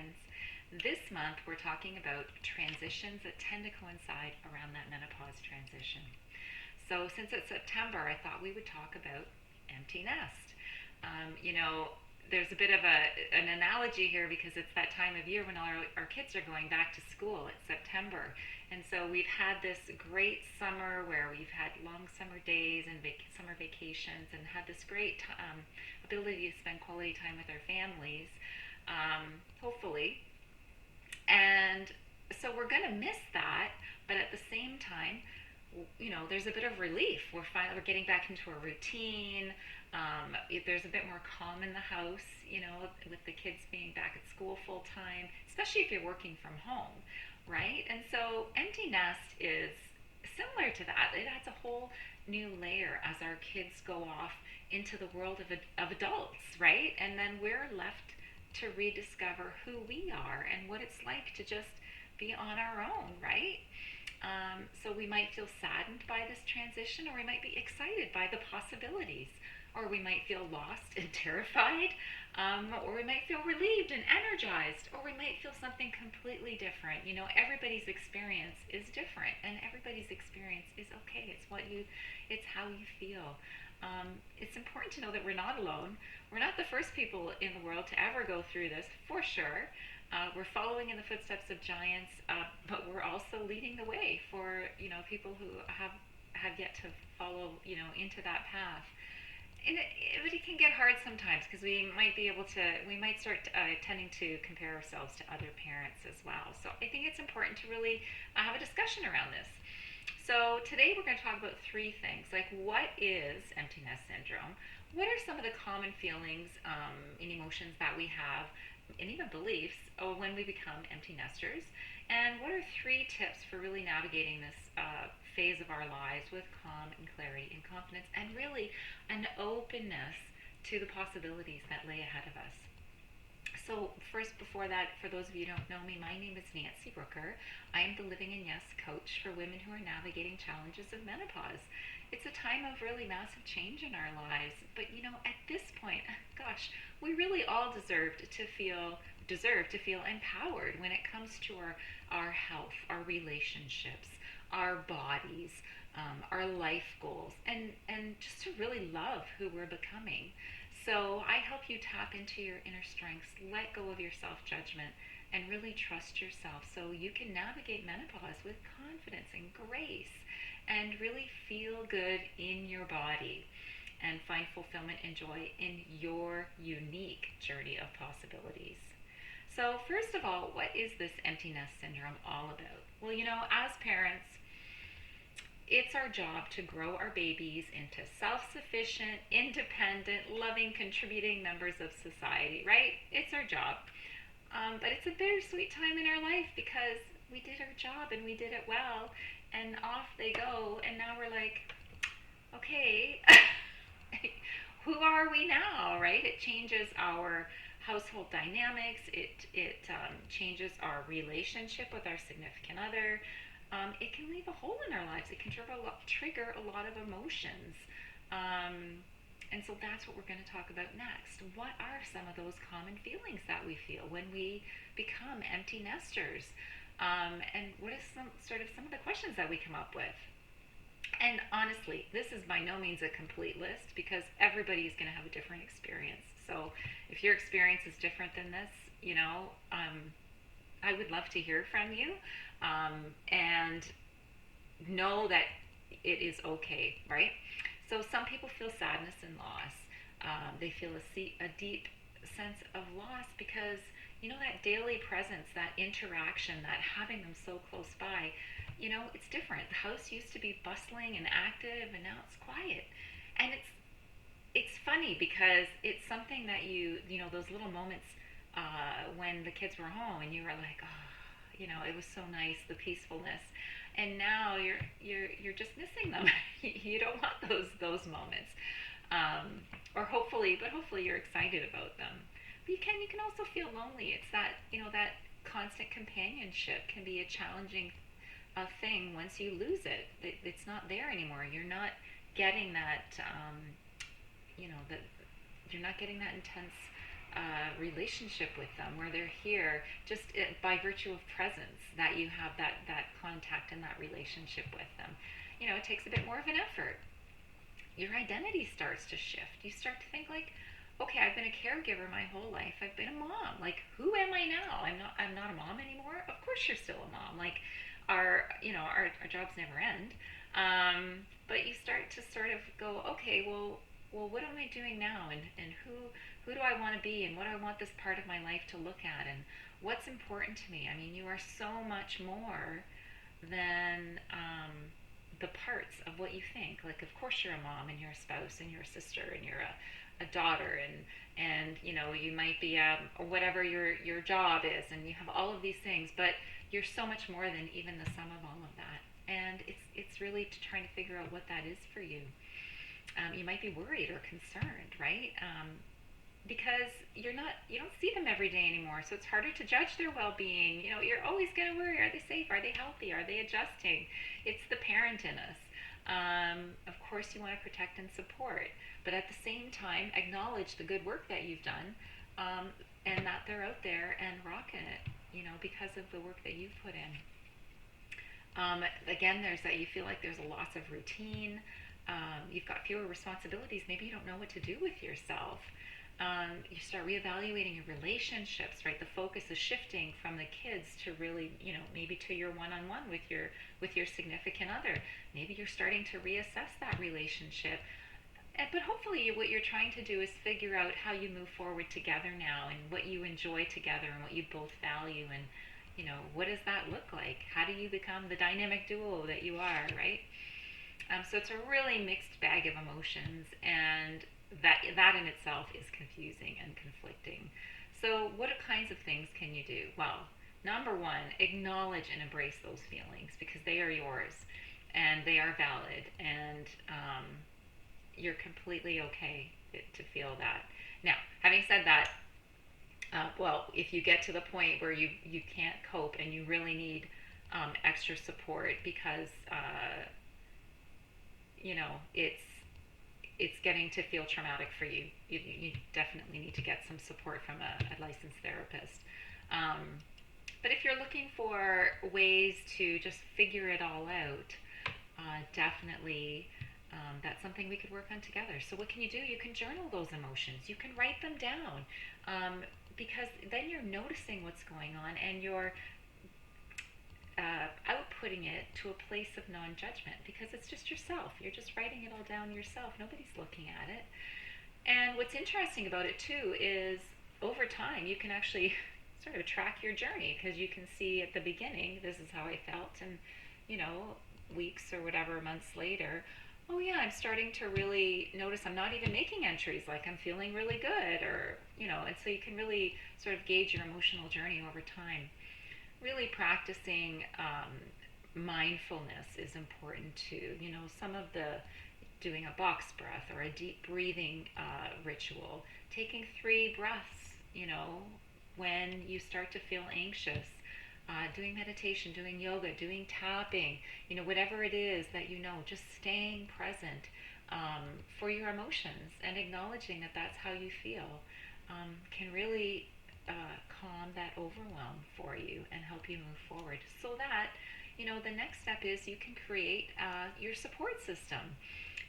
friends. This month we're talking about transitions that tend to coincide around that menopause transition. So since it's September, I thought we would talk about empty nest. You know, there's a bit of an analogy here because it's that time of year when our kids are going back to school. It's September. And so we've had this great summer where we've had long summer days and summer vacations and had this great ability to spend quality time with our families, hopefully. And so we're going to miss that, but at the same time, you know, there's a bit of relief. We're getting back into a routine. There's a bit more calm in the house, you know, with the kids being back at school full time, especially if you're working from home, right? And so empty nest is similar to that. It adds a whole new layer as our kids go off into the world of adults, right? And then we're left to rediscover who we are and what it's like to just be on our own, right? So we might feel saddened by this transition, or we might be excited by the possibilities, or we might feel lost and terrified, or we might feel relieved and energized, or we might feel something completely different. You know, everybody's experience is different, and everybody's experience is okay. It's how you feel. It's important to know that we're not alone. We're not the first people in the world to ever go through this, for sure. We're following in the footsteps of giants, but we're also leading the way for, you know, people who have yet to follow, you know, into that path. But it can get hard sometimes because we might start tending to compare ourselves to other parents as well. So I think it's important to really have a discussion around this. So today we're going to talk about three things, like what is empty nest syndrome? What are some of the common feelings and emotions that we have, and even beliefs, when we become empty nesters? And what are three tips for really navigating this phase of our lives with calm and clarity and confidence, and really an openness to the possibilities that lay ahead of us? So first, before that, for those of you who don't know me, my name is Nancy Brooker. I am the Living in Yes coach for women who are navigating challenges of menopause. It's a time of really massive change in our lives, but you know, at this point, gosh, we really all deserve to feel empowered when it comes to our health, our relationships, our bodies, our life goals, and just to really love who we're becoming. So I help you tap into your inner strengths, let go of your self-judgment, and really trust yourself so you can navigate menopause with confidence and grace and really feel good in your body and find fulfillment and joy in your unique journey of possibilities. So first of all, what is this empty nest syndrome all about? Well, you know, as parents, it's our job to grow our babies into self-sufficient, independent, loving, contributing members of society, right? It's our job. But it's a bittersweet time in our life because we did our job and we did it well, and off they go, and now we're like, okay, who are we now, right? It changes our household dynamics. It changes our relationship with our significant other. It can leave a hole in our lives. It can trigger a lot of emotions. And so that's what we're going to talk about next. What are some of those common feelings that we feel when we become empty nesters? And what is some of the questions that we come up with? And honestly, this is by no means a complete list because everybody is going to have a different experience. So if your experience is different than this, you know, I would love to hear from you, and know that it is okay, right? So some people feel sadness and loss. They feel a deep sense of loss because, you know, that daily presence, that interaction, that having them so close by, you know, it's different. The house used to be bustling and active, and now it's quiet. And it's funny because it's something that you know, those little moments when the kids were home and you were like, oh, you know, it was so nice, the peacefulness. And now you're just missing them. You don't want those moments. Or hopefully you're excited about them. But you can also feel lonely. It's that, you know, that constant companionship can be a challenging thing once you lose it. It's not there anymore. You're not getting that, you know, that you're not getting that intense relationship with them, where they're here just by virtue of presence, that you have that contact and that relationship with them. It takes a bit more of an effort. Your identity starts to shift. You start to think like, okay, I've been a caregiver my whole life. I've been a mom. Like, who am I now? I'm not a mom anymore. Of course you're still a mom. Like, our jobs never end. But you start to sort of go, okay, well, what am I doing now, and who do I want to be, and what do I want this part of my life to look at, and what's important to me? I mean, you are so much more than the parts of what you think. Like, of course, you're a mom, and you're a spouse, and you're a sister, and you're a daughter, and you might be whatever your job is, and you have all of these things, but you're so much more than even the sum of all of that. And it's really trying to figure out what that is for you. You might be worried or concerned, right? Because you don't see them every day anymore, so it's harder to judge their well-being. You're always going to worry: are they safe? Are they healthy? Are they adjusting? It's the parent in us. Of course, you want to protect and support, but at the same time, acknowledge the good work that you've done, and that they're out there and rocking it. Because of the work that you've put in. Again, there's that you feel like there's a loss of routine. You've got fewer responsibilities. Maybe you don't know what to do with yourself. You start reevaluating your relationships, right? The focus is shifting from the kids to really, maybe to your one-on-one with your significant other. Maybe you're starting to reassess that relationship. But hopefully what you're trying to do is figure out how you move forward together now, and what you enjoy together, and what you both value, and what does that look like? How do you become the dynamic duo that you are, right? So it's a really mixed bag of emotions, and that in itself is confusing and conflicting. So what kinds of things can you do? Well, number one, acknowledge and embrace those feelings, because they are yours and they are valid, and you're completely okay to feel that. Now, having said that, well, if you get to the point where you can't cope and you really need extra support because it's getting to feel traumatic for you, you definitely need to get some support from a licensed therapist. But if you're looking for ways to just figure it all out, definitely that's something we could work on together. So what can you do? You can journal those emotions. You can write them down, because then you're noticing what's going on, and you're outputting it to a place of non-judgment, because it's just yourself. You're just writing it all down yourself. Nobody's looking at it. And what's interesting about it too is over time you can actually sort of track your journey, because you can see at the beginning, this is how I felt, and weeks or whatever, months later, oh yeah, I'm starting to really notice I'm not even making entries, like I'm feeling really good, or and so you can really sort of gauge your emotional journey over time. Really practicing mindfulness is important too. Some of the doing a box breath or a deep breathing ritual, taking 3 breaths, when you start to feel anxious, doing meditation, doing yoga, doing tapping, whatever it is that just staying present for your emotions and acknowledging that that's how you feel can really calm that overwhelm for you and help you move forward. So that, the next step is you can create your support system.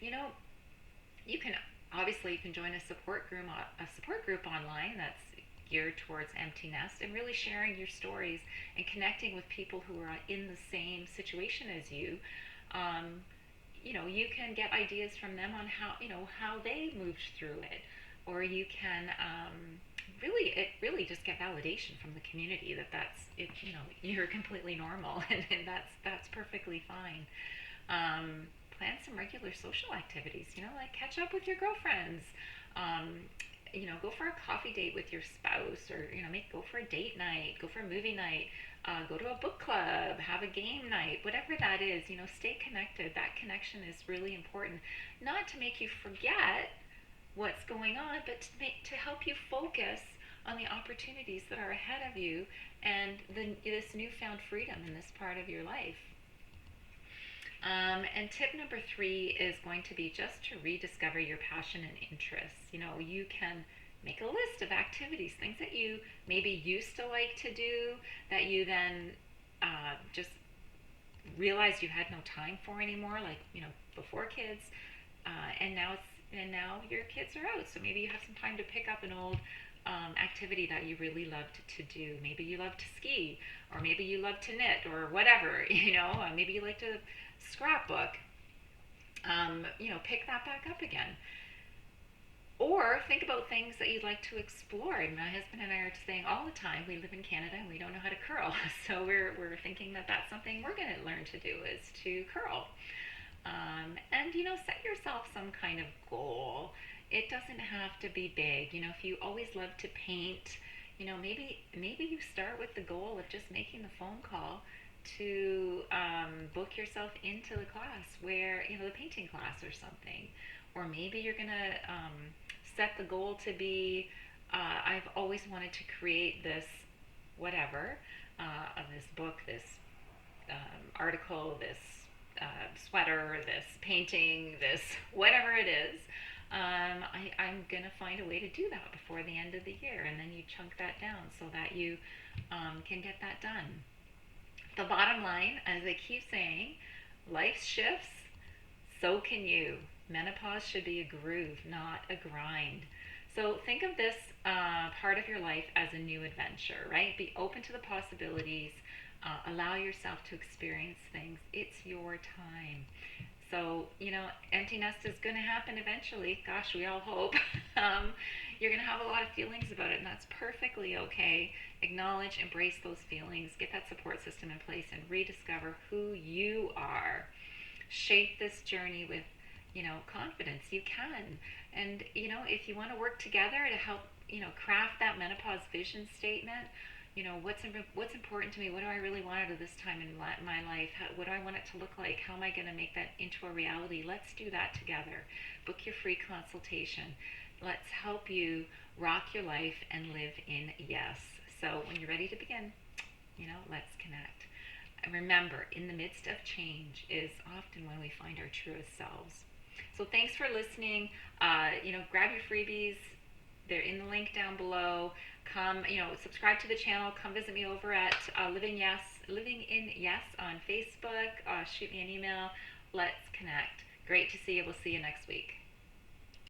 You can obviously join a support group online that's geared towards empty nest, and really sharing your stories and connecting with people who are in the same situation as you. You can get ideas from them on how they moved through it, or you can really just get validation from the community that that's it. You're completely normal, and that's perfectly fine. Plan some regular social activities. Like catch up with your girlfriends. Go for a coffee date with your spouse, or go for a date night, go for a movie night, go to a book club, have a game night, whatever that is. Stay connected. That connection is really important, not to make you forget what's going on, but to help you focus on the opportunities that are ahead of you, and this newfound freedom in this part of your life. And tip number 3 is going to be just to rediscover your passion and interests. You can make a list of activities, things that you maybe used to like to do that you then just realized you had no time for anymore, like before kids, and now your kids are out, so maybe you have some time to pick up an old activity that you really loved to do. Maybe you love to ski, or maybe you love to knit, or whatever. Maybe you like to scrapbook. Pick that back up again. Or think about things that you'd like to explore. And my husband and I are saying all the time, we live in Canada and we don't know how to curl. So we're thinking that that's something we're going to learn to do, is to curl. And set yourself some kind of goal. It doesn't have to be big. If you always love to paint, maybe you start with the goal of just making the phone call to book yourself into the class, where the painting class or something. Or maybe you're gonna set the goal to be, I've always wanted to create this whatever, of this book, this article, this sweater, this painting, this whatever it is. I'm going to find a way to do that before the end of the year. And then you chunk that down so that you can get that done. The bottom line, as I keep saying, life shifts, so can you. Menopause should be a groove, not a grind. So think of this part of your life as a new adventure, right? Be open to the possibilities. Allow yourself to experience things. It's your time. So, empty nest is going to happen eventually. Gosh, we all hope. You're going to have a lot of feelings about it, and that's perfectly okay. Acknowledge, embrace those feelings, get that support system in place, and rediscover who you are. Shape this journey with, confidence. You can. And, if you want to work together to help, craft that menopause vision statement, what's important to me? What do I really want out of this time in my life? What do I want it to look like? How am I going to make that into a reality? Let's do that together. Book your free consultation. Let's help you rock your life and live in yes. So when you're ready to begin, let's connect. And remember, in the midst of change is often when we find our truest selves. So thanks for listening. Grab your freebies. They're in the link down below. Come, subscribe to the channel. Come visit me over at Living in Yes on Facebook. Shoot me an email. Let's connect. Great to see you. We'll see you next week.